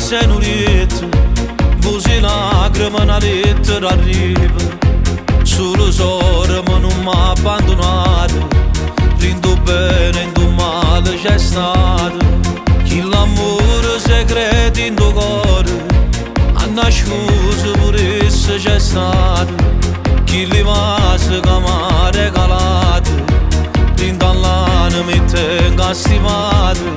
sei nurito, voci lacrime una lettera arriva. Solo sora ma non m'ha abbandonato, rindo bene in tu male c'è stato. Chi l'amore segreto in tuo cuore ha nascosto pure esso c'è stato. Chi li mase che m'ha regalato, rindo all'anima mi tengo stimato.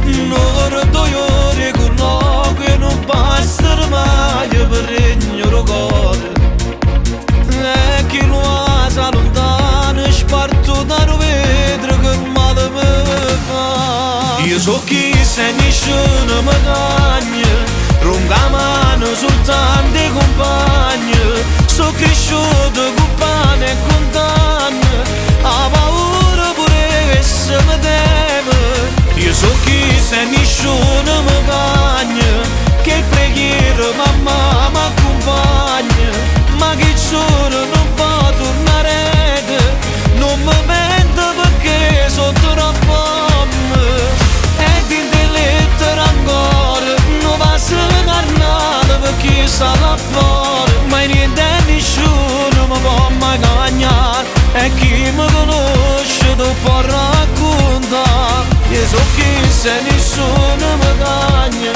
Non do io ricordo che non basta mai per il mio cuore. E chi lo ha lontano sparto da un vetro che male mi fa. Io so chi se nessuno mi cagna, lunga mano soltanto i compagni. So cresciuto con pane e condanna, ha paura pure che se mi teme. Io so chi se nessuno mi cagna, che preghiera mamma mi accompagna. Ma che sono non può tornare, non mi mente perché sotto una bomba. E di lettere ancora, non passa la carnale perché sta là fuori. Ma niente e nessuno mi può mai cagnare, e chi mi conosce lo può raccontare. Io so chi se nessuno mi cagna,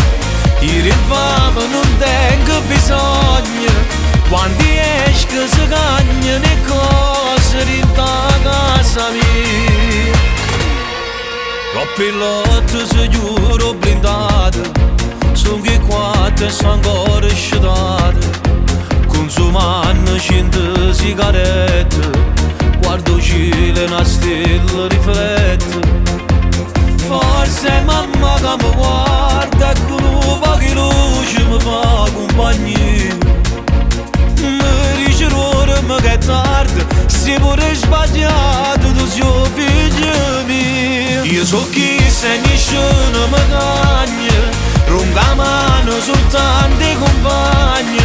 io rifamo non tengo bisogno. Quando esco si cagnano le cose dentro casa mia. Troppi lotte si giuro blindate, sono che quattro e sono ancora sciatate. Consumando 100 sigarette, guardo cielo e una stella riflette. Forse mamma che mi guarda e con un po' di luce mi fa compagnia. Mi dice ora che è tardi, se pure sbagliato tu sei figlio mio. Io so chi se nessuno mi cagna, lunga mano soltanto i compagni.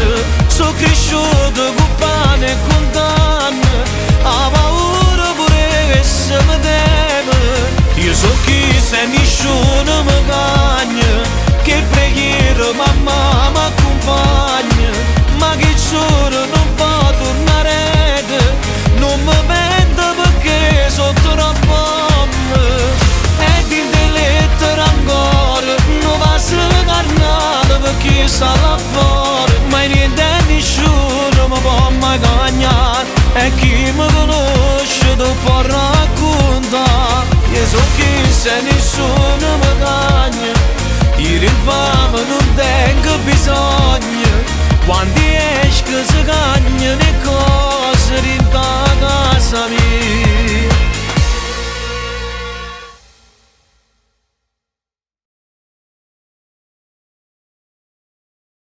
So cresciuto con pane e condanna, ha paura pure che se mi teme. Io so chi se nessuno mi cagna, che preghiera mamma mi accompagna. Ma che sono non può tornare, non mi pento perché sotto una bomba. E di lettere ancora, non passa la carnale perché sta là fuori. Ma niente e nessuno mi può mai cagare.